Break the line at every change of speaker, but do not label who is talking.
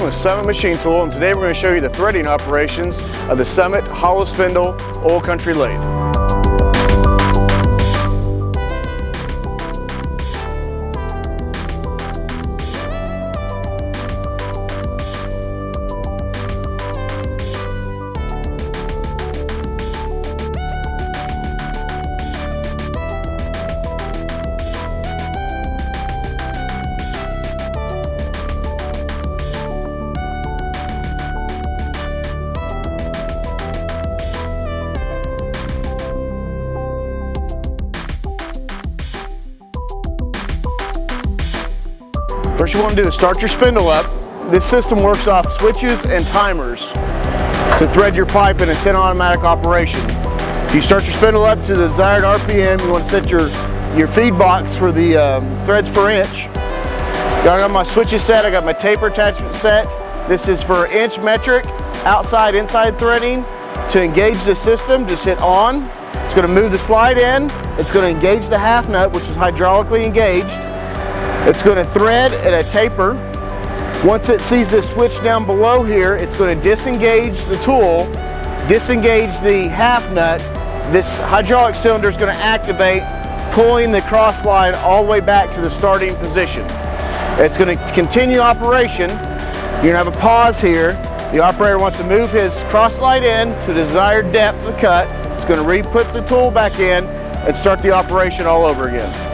with Summit Machine Tool, and today we're going to show you the threading operations of the Summit Hollow Spindle Oil Country Lathe. First you want to do is start your spindle up. This system works off switches and timers to thread your pipe in a semi-automatic operation. If you start your spindle up to the desired RPM, you want to set your feed box for the threads per inch. I got my switches set, I got my taper attachment set. This is for inch metric, outside, inside threading. To engage the system, just hit on. It's going to move the slide in. It's going to engage the half nut, which is hydraulically engaged. It's going to thread at a taper. Once it sees this switch down below here, it's going to disengage the tool, disengage the half nut. This hydraulic cylinder is going to activate, pulling the cross slide all the way back to the starting position. It's going to continue operation. You're going to have a pause here. The operator wants to move his cross slide in to the desired depth of cut. It's going to re-put the tool back in and start the operation all over again.